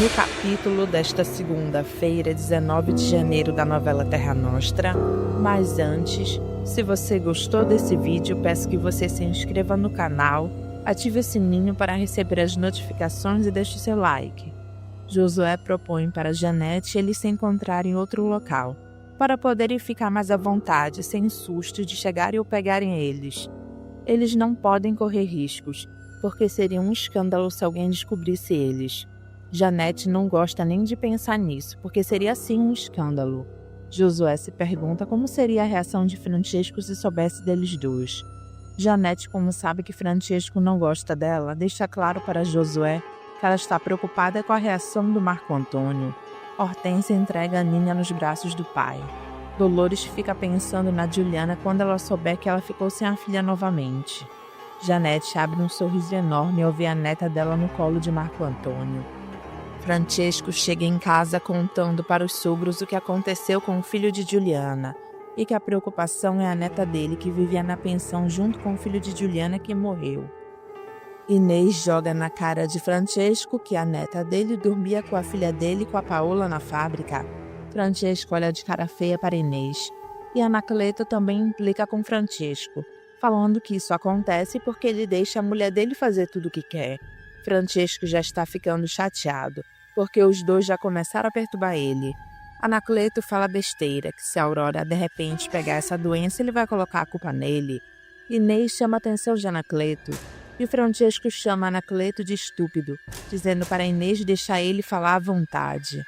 No capítulo desta segunda-feira, 19 de janeiro da novela Terra Nostra. Mas antes, se você gostou desse vídeo, peço que você se inscreva no canal, ative o sininho para receber as notificações e deixe seu like. Josué propõe para Janete eles se encontrarem em outro local, para poderem ficar mais à vontade, sem susto de chegarem ou pegarem eles. Eles não podem correr riscos, porque seria um escândalo se alguém descobrisse eles. Janete não gosta nem de pensar nisso, porque seria sim um escândalo. Josué se pergunta como seria a reação de Francesco se soubesse deles dois. Janete, como sabe que Francesco não gosta dela, deixa claro para Josué que ela está preocupada com a reação do Marco Antônio. Hortência entrega a Ninha nos braços do pai. Dolores fica pensando na Juliana quando ela souber que ela ficou sem a filha novamente. Janete abre um sorriso enorme ao ver a neta dela no colo de Marco Antônio. Francesco chega em casa contando para os sogros o que aconteceu com o filho de Juliana e que a preocupação é a neta dele que vivia na pensão junto com o filho de Juliana que morreu. Inês joga na cara de Francesco que a neta dele dormia com a filha dele com a Paola na fábrica. Francesco olha de cara feia para Inês e Anacleto também implica com Francesco, falando que isso acontece porque ele deixa a mulher dele fazer tudo o que quer. Francesco já está ficando chateado, porque os dois já começaram a perturbar ele. Anacleto fala besteira, que se a Aurora de repente pegar essa doença, ele vai colocar a culpa nele. Inês chama a atenção de Anacleto, e Francesco chama Anacleto de estúpido, dizendo para Inês deixar ele falar à vontade.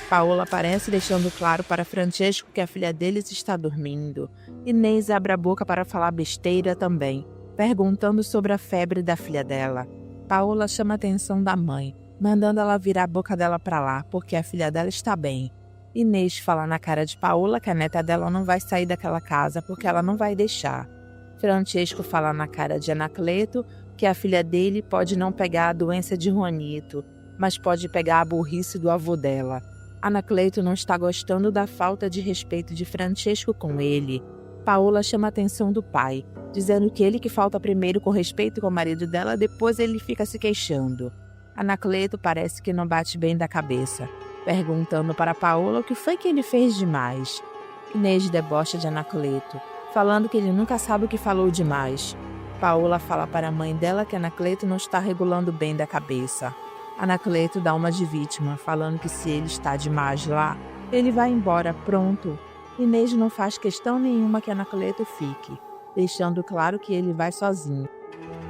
Paola aparece deixando claro para Francesco que a filha deles está dormindo. Inês abre a boca para falar besteira também, perguntando sobre a febre da filha dela. Paola chama a atenção da mãe, mandando ela virar a boca dela para lá, porque a filha dela está bem. Inês fala na cara de Paola que a neta dela não vai sair daquela casa porque ela não vai deixar. Francesco fala na cara de Anacleto que a filha dele pode não pegar a doença de Juanito, mas pode pegar a burrice do avô dela. Anacleto não está gostando da falta de respeito de Francesco com ele. Paola chama a atenção do pai, dizendo que ele que falta primeiro com respeito com o marido dela, depois ele fica se queixando. Anacleto parece que não bate bem da cabeça, perguntando para Paola o que foi que ele fez demais. Inês debocha de Anacleto, falando que ele nunca sabe o que falou demais. Paola fala para a mãe dela que Anacleto não está regulando bem da cabeça. Anacleto dá uma de vítima, falando que se ele está demais lá, ele vai embora, pronto. Inês não faz questão nenhuma que Anacleto fique, deixando claro que ele vai sozinho.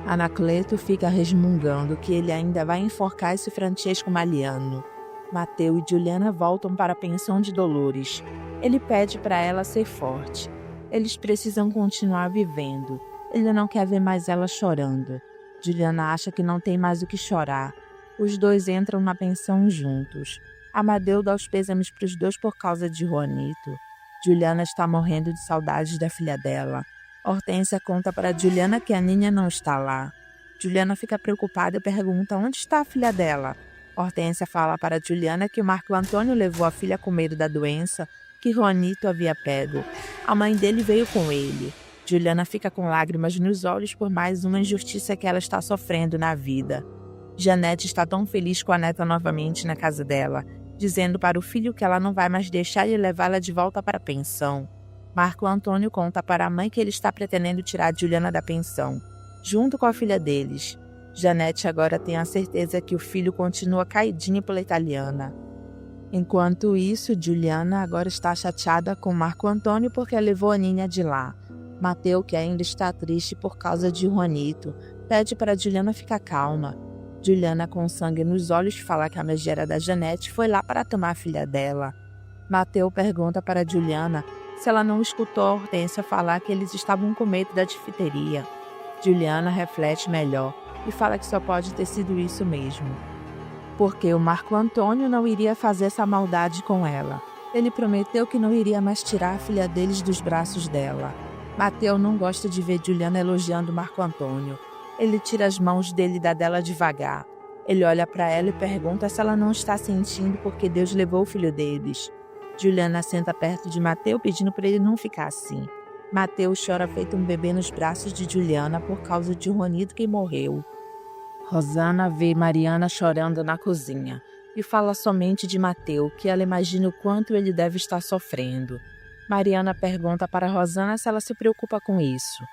Anacleto fica resmungando que ele ainda vai enforcar esse Francesco Maliano. Mateu e Juliana voltam para a pensão de Dolores. Ele pede para ela ser forte. Eles precisam continuar vivendo. Ele não quer ver mais ela chorando. Juliana acha que não tem mais o que chorar. Os dois entram na pensão juntos. Amadeu dá os pêsames para os dois por causa de Juanito. Juliana está morrendo de saudades da filha dela. Hortência conta para Juliana que a Ninha não está lá. Juliana fica preocupada e pergunta onde está a filha dela. Hortência fala para Juliana que o Marco Antônio levou a filha com medo da doença que Juanito havia pego. A mãe dele veio com ele. Juliana fica com lágrimas nos olhos por mais uma injustiça que ela está sofrendo na vida. Janete está tão feliz com a neta novamente na casa dela, dizendo para o filho que ela não vai mais deixar ele levá-la de volta para a pensão. Marco Antônio conta para a mãe que ele está pretendendo tirar Juliana da pensão, junto com a filha deles. Janete agora tem a certeza que o filho continua caidinho pela italiana. Enquanto isso, Juliana agora está chateada com Marco Antônio porque levou a Ninha de lá. Mateu, que ainda está triste por causa de Juanito, pede para Juliana ficar calma. Juliana, com sangue nos olhos, fala que a megera da Janete foi lá para tomar a filha dela. Mateu pergunta para Juliana se ela não escutou a Hortência falar que eles estavam com medo da difteria. Juliana reflete melhor e fala que só pode ter sido isso mesmo, porque o Marco Antônio não iria fazer essa maldade com ela. Ele prometeu que não iria mais tirar a filha deles dos braços dela. Mateu não gosta de ver Juliana elogiando Marco Antônio. Ele tira as mãos dele e dá dela devagar. Ele olha para ela e pergunta se ela não está sentindo porque Deus levou o filho deles. Juliana senta perto de Mateu pedindo para ele não ficar assim. Mateu chora feito um bebê nos braços de Juliana por causa de Juanito que morreu. Rosana vê Mariana chorando na cozinha e fala somente de Mateu, que ela imagina o quanto ele deve estar sofrendo. Mariana pergunta para Rosana se ela se preocupa com isso.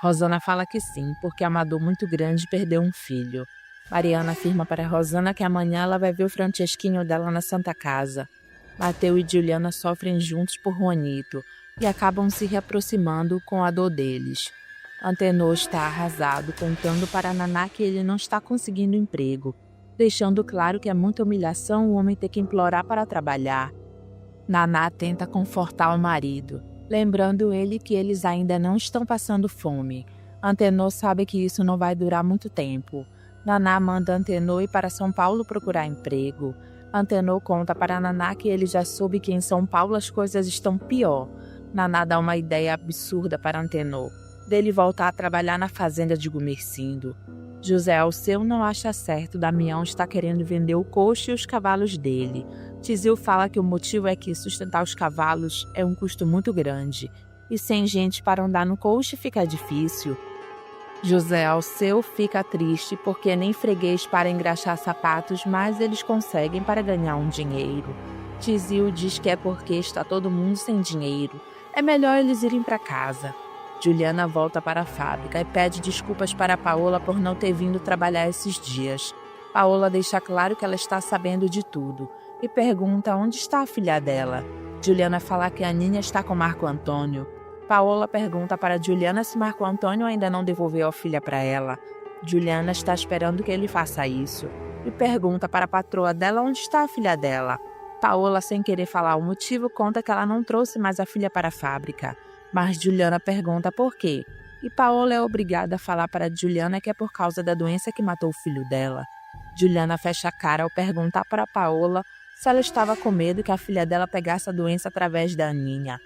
Rosana fala que sim, porque é uma dor muito grande perder um filho. Mariana afirma para Rosana que amanhã ela vai ver o Francesquinho dela na Santa Casa. Mateu e Juliana sofrem juntos por Juanito e acabam se reaproximando com a dor deles. Antenor está arrasado, contando para Naná que ele não está conseguindo emprego, deixando claro que é muita humilhação o homem ter que implorar para trabalhar. Naná tenta confortar o marido, lembrando ele que eles ainda não estão passando fome. Antenor sabe que isso não vai durar muito tempo. Naná manda Antenor ir para São Paulo procurar emprego. Antenor conta para Naná que ele já soube que em São Paulo as coisas estão pior. Naná dá uma ideia absurda para Antenor, dele voltar a trabalhar na fazenda de Gumercindo. José Alceu não acha certo Damião estar querendo vender o coxo e os cavalos dele. Tizil fala que o motivo é que sustentar os cavalos é um custo muito grande, e sem gente para andar no coxo fica difícil. José Alceu fica triste porque nem freguês para engraxar sapatos, mas eles conseguem para ganhar um dinheiro. Tizil diz que é porque está todo mundo sem dinheiro. É melhor eles irem para casa. Juliana volta para a fábrica e pede desculpas para Paola por não ter vindo trabalhar esses dias. Paola deixa claro que ela está sabendo de tudo e pergunta onde está a filha dela. Juliana fala que a Ninha está com Marco Antônio. Paola pergunta para Juliana se Marco Antônio ainda não devolveu a filha para ela. Juliana está esperando que ele faça isso e pergunta para a patroa dela onde está a filha dela. Paola, sem querer falar o motivo, conta que ela não trouxe mais a filha para a fábrica. Mas Juliana pergunta por quê, e Paola é obrigada a falar para Juliana que é por causa da doença que matou o filho dela. Juliana fecha a cara ao perguntar para Paola se ela estava com medo que a filha dela pegasse a doença através da Aninha.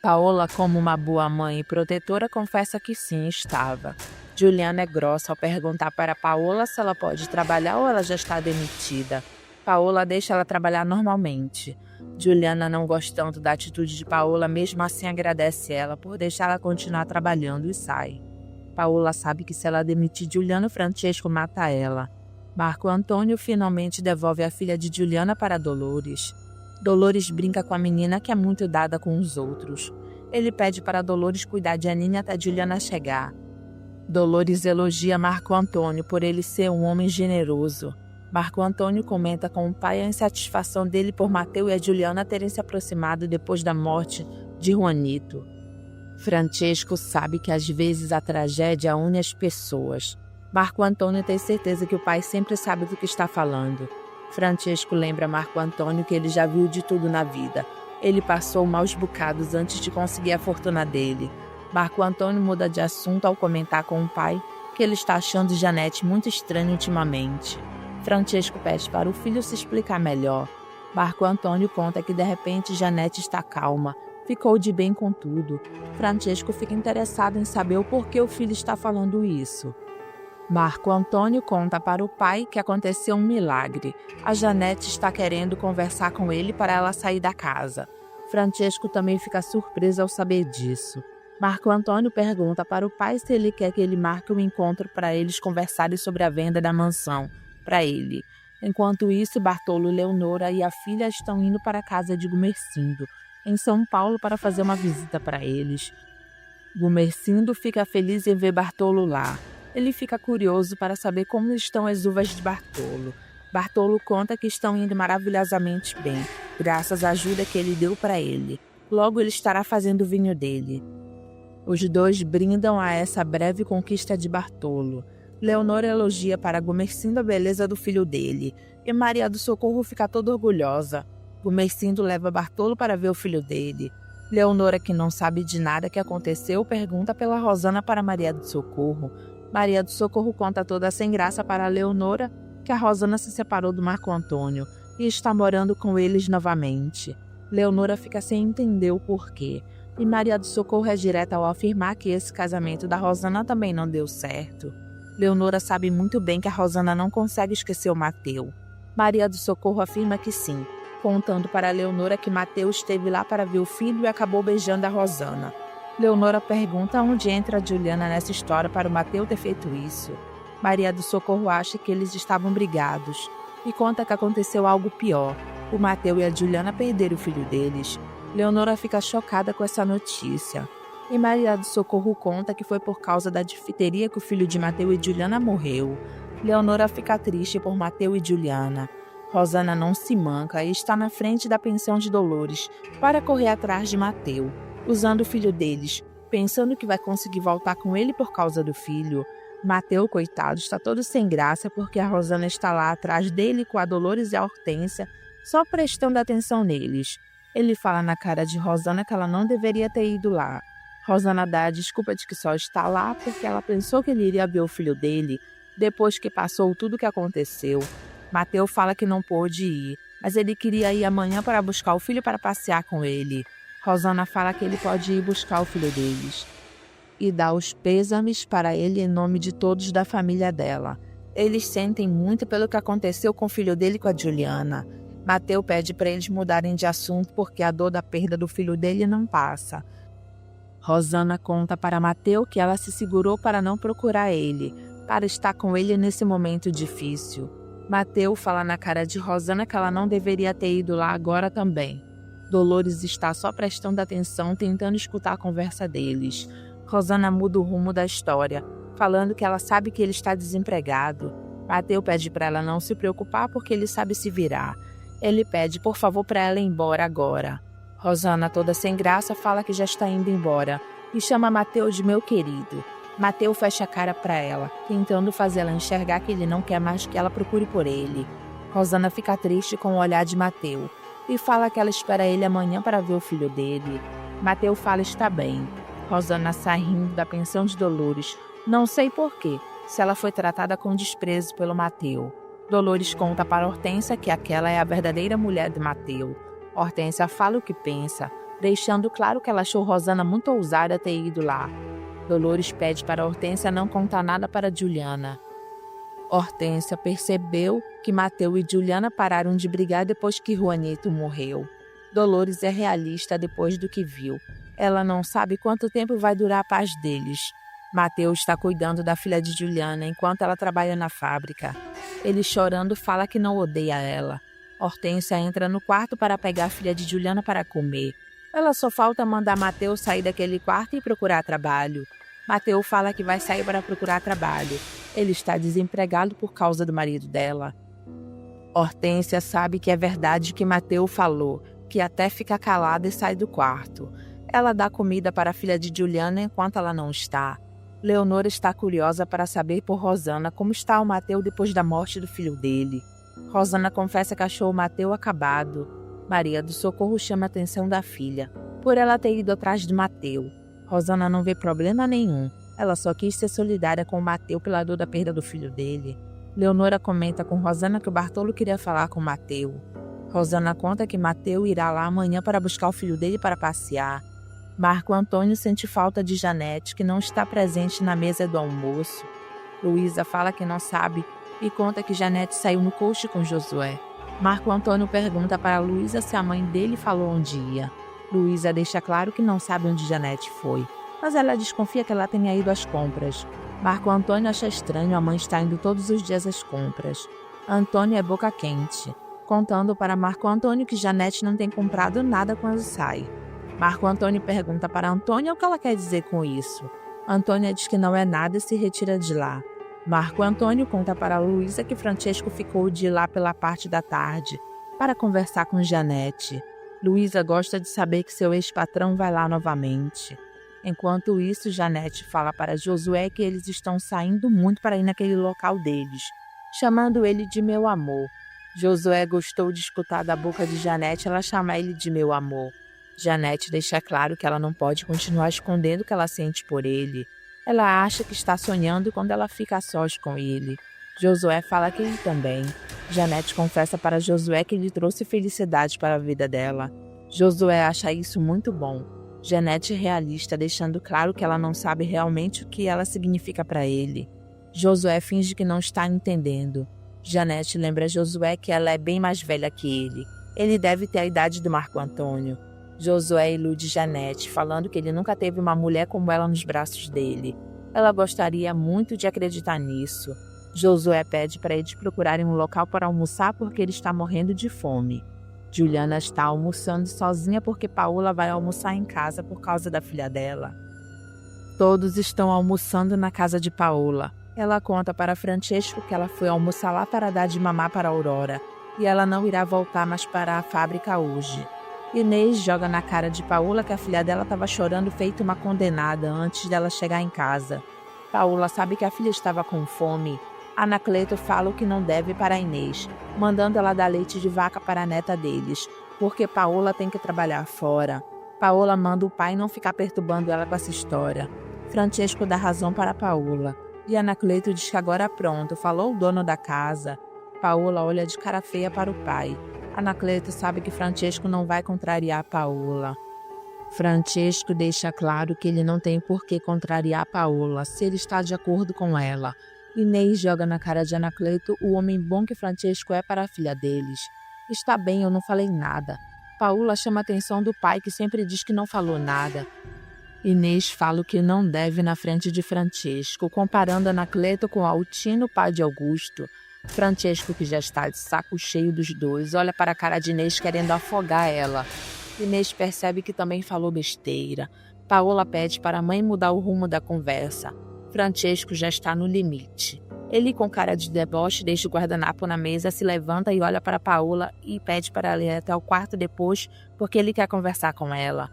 Paola, como uma boa mãe e protetora, confessa que sim, estava. Juliana é grossa ao perguntar para Paola se ela pode trabalhar ou ela já está demitida. Paola deixa ela trabalhar normalmente. Juliana não gosta tanto da atitude de Paola, mesmo assim agradece ela por deixá-la continuar trabalhando e sai. Paola sabe que se ela demitir Juliana, Francesco mata ela. Marco Antônio finalmente devolve a filha de Juliana para Dolores. Dolores brinca com a menina que é muito dada com os outros. Ele pede para Dolores cuidar de Aninha até Juliana chegar. Dolores elogia Marco Antônio por ele ser um homem generoso. Marco Antônio comenta com o pai a insatisfação dele por Mateu e a Juliana terem se aproximado depois da morte de Juanito. Francesco sabe que às vezes a tragédia une as pessoas. Marco Antônio tem certeza que o pai sempre sabe do que está falando. Francesco lembra Marco Antônio que ele já viu de tudo na vida. Ele passou maus bocados antes de conseguir a fortuna dele. Marco Antônio muda de assunto ao comentar com o pai que ele está achando Janete muito estranha ultimamente. Francesco pede para o filho se explicar melhor. Marco Antônio conta que de repente Janete está calma, ficou de bem com tudo. Francesco fica interessado em saber o porquê o filho está falando isso. Marco Antônio conta para o pai que aconteceu um milagre. A Janete está querendo conversar com ele para ela sair da casa. Francesco também fica surpreso ao saber disso. Marco Antônio pergunta para o pai se ele quer que ele marque um encontro para eles conversarem sobre a venda da mansão para ele. Enquanto isso, Bartolo, Leonora e a filha estão indo para a casa de Gumercindo, em São Paulo, para fazer uma visita para eles. Gumercindo fica feliz em ver Bartolo lá. Ele fica curioso para saber como estão as uvas de Bartolo. Bartolo conta que estão indo maravilhosamente bem, graças à ajuda que ele deu para ele. Logo ele estará fazendo o vinho dele. Os dois brindam a essa breve conquista de Bartolo. Leonora elogia para Gumercindo a beleza do filho dele, e Maria do Socorro fica toda orgulhosa. Gumercindo leva Bartolo para ver o filho dele. Leonora, que não sabe de nada que aconteceu, pergunta pela Rosana para Maria do Socorro. Maria do Socorro conta toda sem graça para Leonora que a Rosana se separou do Marco Antônio e está morando com eles novamente. Leonora fica sem entender o porquê, e Maria do Socorro é direta ao afirmar que esse casamento da Rosana também não deu certo. Leonora sabe muito bem que a Rosana não consegue esquecer o Mateu. Maria do Socorro afirma que sim, contando para Leonora que Mateu esteve lá para ver o filho e acabou beijando a Rosana. Leonora pergunta onde entra a Juliana nessa história para o Mateu ter feito isso. Maria do Socorro acha que eles estavam brigados e conta que aconteceu algo pior. O Mateu e a Juliana perderam o filho deles. Leonora fica chocada com essa notícia. E Maria do Socorro conta que foi por causa da difteria que o filho de Mateu e Juliana morreu. Leonora fica triste por Mateu e Juliana. Rosana não se manca e está na frente da pensão de Dolores para correr atrás de Mateu, usando o filho deles, pensando que vai conseguir voltar com ele por causa do filho. Mateu, coitado, está todo sem graça porque a Rosana está lá atrás dele com a Dolores e a Hortência, só prestando atenção neles. Ele fala na cara de Rosana que ela não deveria ter ido lá. Rosana dá a desculpa de que só está lá porque ela pensou que ele iria ver o filho dele depois que passou tudo o que aconteceu. Mateu fala que não pôde ir, mas ele queria ir amanhã para buscar o filho para passear com ele. Rosana fala que ele pode ir buscar o filho deles e dá os pêsames para ele em nome de todos da família dela. Eles sentem muito pelo que aconteceu com o filho dele e com a Juliana. Mateu pede para eles mudarem de assunto porque a dor da perda do filho dele não passa. Rosana conta para Mateu que ela se segurou para não procurar ele, para estar com ele nesse momento difícil. Mateu fala na cara de Rosana que ela não deveria ter ido lá agora também. Dolores está só prestando atenção, tentando escutar a conversa deles. Rosana muda o rumo da história, falando que ela sabe que ele está desempregado. Mateu pede para ela não se preocupar porque ele sabe se virar. Ele pede por favor para ela ir embora agora. Rosana, toda sem graça, fala que já está indo embora e chama Mateu de meu querido. Mateu fecha a cara para ela, tentando fazê-la enxergar que ele não quer mais que ela procure por ele. Rosana fica triste com o olhar de Mateu e fala que ela espera ele amanhã para ver o filho dele. Mateu fala está bem. Rosana sai rindo da pensão de Dolores. Não sei porquê, se ela foi tratada com desprezo pelo Mateu. Dolores conta para Hortência que aquela é a verdadeira mulher de Mateu. Hortência fala o que pensa, deixando claro que ela achou Rosana muito ousada ter ido lá. Dolores pede para Hortência não contar nada para Juliana. Hortência percebeu que Mateu e Juliana pararam de brigar depois que Juanito morreu. Dolores é realista depois do que viu. Ela não sabe quanto tempo vai durar a paz deles. Mateu está cuidando da filha de Juliana enquanto ela trabalha na fábrica. Ele, chorando, fala que não odeia ela. Hortência entra no quarto para pegar a filha de Juliana para comer. Ela só falta mandar Mateu sair daquele quarto e procurar trabalho. Mateu fala que vai sair para procurar trabalho. Ele está desempregado por causa do marido dela. Hortência sabe que é verdade o que Mateu falou, que até fica calada e sai do quarto. Ela dá comida para a filha de Juliana enquanto ela não está. Leonora está curiosa para saber por Rosana como está o Mateu depois da morte do filho dele. Rosana confessa que achou o Mateu acabado. Maria do Socorro chama a atenção da filha, por ela ter ido atrás de Mateu. Rosana não vê problema nenhum. Ela só quis ser solidária com o Mateu pela dor da perda do filho dele. Leonora comenta com Rosana que o Bartolo queria falar com Mateu. Rosana conta que Mateu irá lá amanhã para buscar o filho dele para passear. Marco Antônio sente falta de Janete, que não está presente na mesa do almoço. Luísa fala que não sabe e conta que Janete saiu no coche com Josué. Marco Antônio pergunta para Luísa se a mãe dele falou onde ia. Luísa deixa claro que não sabe onde Janete foi, mas ela desconfia que ela tenha ido às compras. Marco Antônio acha estranho a mãe estar indo todos os dias às compras. Antônio é boca quente, contando para Marco Antônio que Janete não tem comprado nada quando sai. Marco Antônio pergunta para Antônia o que ela quer dizer com isso. Antônia diz que não é nada e se retira de lá. Marco Antônio conta para Luísa que Francesco ficou de ir lá pela parte da tarde para conversar com Janete. Luísa gosta de saber que seu ex-patrão vai lá novamente. Enquanto isso, Janete fala para Josué que eles estão saindo muito para ir naquele local deles, chamando ele de meu amor. Josué gostou de escutar da boca de Janete ela chamar ele de meu amor. Janete deixa claro que ela não pode continuar escondendo o que ela sente por ele. Ela acha que está sonhando quando ela fica a sós com ele. Josué fala que ele também. Janete confessa para Josué que ele trouxe felicidade para a vida dela. Josué acha isso muito bom. Janete é realista, deixando claro que ela não sabe realmente o que ela significa para ele. Josué finge que não está entendendo. Janete lembra a Josué que ela é bem mais velha que ele. Ele deve ter a idade do Marco Antônio. Josué ilude Janete, falando que ele nunca teve uma mulher como ela nos braços dele. Ela gostaria muito de acreditar nisso. Josué pede para eles procurarem um local para almoçar porque ele está morrendo de fome. Juliana está almoçando sozinha porque Paola vai almoçar em casa por causa da filha dela. Todos estão almoçando na casa de Paola. Ela conta para Francesco que ela foi almoçar lá para dar de mamar para Aurora e ela não irá voltar mais para a fábrica hoje. Inês joga na cara de Paola que a filha dela estava chorando feito uma condenada antes dela chegar em casa. Paola sabe que a filha estava com fome. Anacleto fala o que não deve para Inês, mandando ela dar leite de vaca para a neta deles, porque Paola tem que trabalhar fora. Paola manda o pai não ficar perturbando ela com essa história. Francesco dá razão para Paola. E Anacleto diz que agora pronto, falou o dono da casa. Paola olha de cara feia para o pai. Anacleto sabe que Francesco não vai contrariar Paola. Francesco deixa claro que ele não tem por que contrariar Paola se ele está de acordo com ela. Inês joga na cara de Anacleto o homem bom que Francesco é para a filha deles. Está bem, eu não falei nada. Paola chama a atenção do pai que sempre diz que não falou nada. Inês fala o que não deve na frente de Francesco, comparando Anacleto com Altino, pai de Augusto. Francesco, que já está de saco cheio dos dois, olha para a cara de Inês querendo afogar ela. Inês percebe que também falou besteira. Paola pede para a mãe mudar o rumo da conversa. Francesco já está no limite. Ele, com cara de deboche, deixa o guardanapo na mesa, se levanta e olha para Paola e pede para ela ir até o quarto depois, porque ele quer conversar com ela.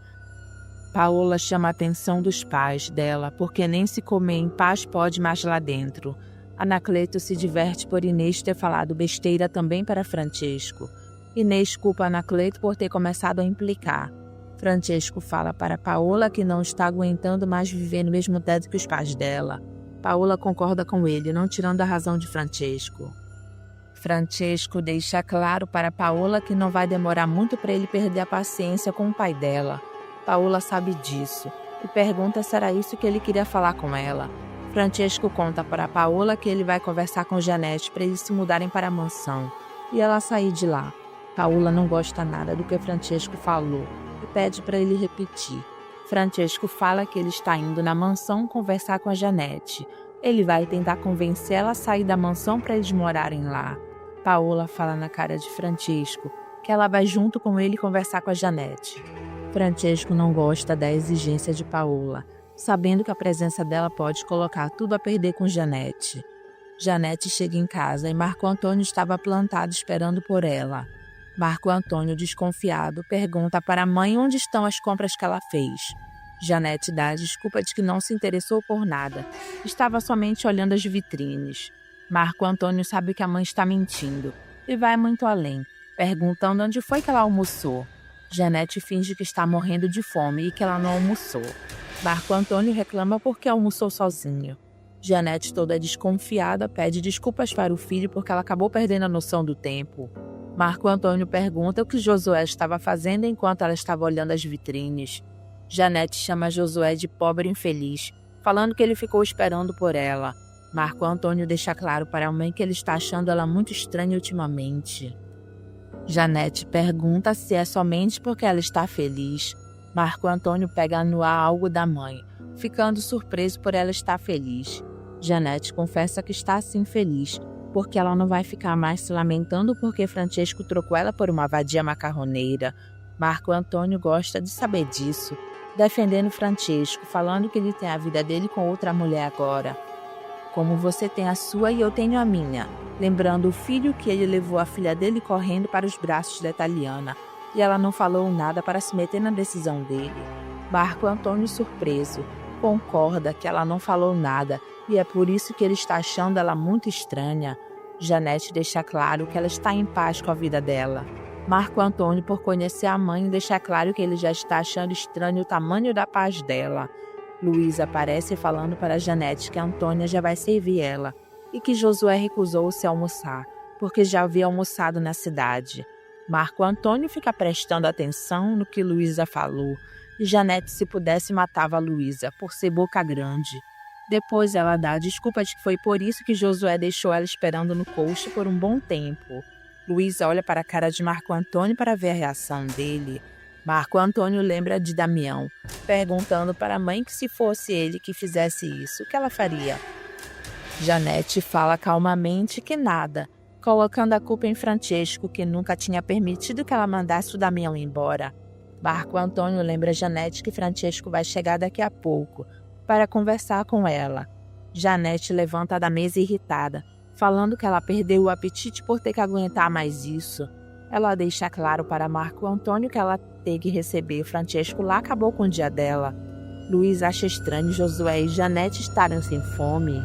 Paola chama a atenção dos pais dela, porque nem se comer em paz pode mais lá dentro. Anacleto se diverte por Inês ter falado besteira também para Francesco. Inês culpa Anacleto por ter começado a implicar. Francesco fala para Paola que não está aguentando mais viver no mesmo teto que os pais dela. Paola concorda com ele, não tirando a razão de Francesco. Francesco deixa claro para Paola que não vai demorar muito para ele perder a paciência com o pai dela. Paola sabe disso e pergunta se era isso que ele queria falar com ela. Francesco conta para Paola que ele vai conversar com Janete para eles se mudarem para a mansão e ela sair de lá. Paola não gosta nada do que Francesco falou e pede para ele repetir. Francesco fala que ele está indo na mansão conversar com a Janete. Ele vai tentar convencê-la a sair da mansão para eles morarem lá. Paola fala na cara de Francesco que ela vai junto com ele conversar com a Janete. Francesco não gosta da exigência de Paola, sabendo que a presença dela pode colocar tudo a perder com Janete. Janete chega em casa e Marco Antônio estava plantado esperando por ela. Marco Antônio, desconfiado, pergunta para a mãe onde estão as compras que ela fez. Janete dá a desculpa de que não se interessou por nada, estava somente olhando as vitrines. Marco Antônio sabe que a mãe está mentindo e vai muito além, perguntando onde foi que ela almoçou. Janete finge que está morrendo de fome e que ela não almoçou. Marco Antônio reclama porque almoçou sozinho. Janete, toda desconfiada, pede desculpas para o filho porque ela acabou perdendo a noção do tempo. Marco Antônio pergunta o que Josué estava fazendo enquanto ela estava olhando as vitrines. Janete chama Josué de pobre infeliz, falando que ele ficou esperando por ela. Marco Antônio deixa claro para a mãe que ele está achando ela muito estranha ultimamente. Janete pergunta se é somente porque ela está feliz. Marco Antônio pega no ar algo da mãe, ficando surpreso por ela estar feliz. Janete confessa que está assim feliz, porque ela não vai ficar mais se lamentando porque Francesco trocou ela por uma vadia macarroneira. Marco Antônio gosta de saber disso, defendendo Francesco, falando que ele tem a vida dele com outra mulher agora. Como você tem a sua e eu tenho a minha, lembrando o filho que ele levou a filha dele correndo para os braços da italiana, e ela não falou nada para se meter na decisão dele. Marco Antônio, surpreso, concorda que ela não falou nada e é por isso que ele está achando ela muito estranha. Janete deixa claro que ela está em paz com a vida dela. Marco Antônio, por conhecer a mãe, deixa claro que ele já está achando estranho o tamanho da paz dela. Luísa aparece falando para Janete que Antônia já vai servir ela e que Josué recusou-se a almoçar, porque já havia almoçado na cidade. Marco Antônio fica prestando atenção no que Luísa falou e Janete, se pudesse, matava a Luísa por ser boca grande. Depois ela dá a desculpa de que foi por isso que Josué deixou ela esperando no coche por um bom tempo. Luísa olha para a cara de Marco Antônio para ver a reação dele. Marco Antônio lembra de Damião, perguntando para a mãe que se fosse ele que fizesse isso, o que ela faria. Janete fala calmamente que nada, colocando a culpa em Francesco, que nunca tinha permitido que ela mandasse o Damião embora. Marco Antônio lembra Janete que Francesco vai chegar daqui a pouco, para conversar com ela. Janete levanta da mesa irritada, falando que ela perdeu o apetite por ter que aguentar mais isso. Ela deixa claro para Marco Antônio que ela tem que receber Francesco lá acabou com o dia dela. Luiz acha estranho Josué e Janete estarem sem fome.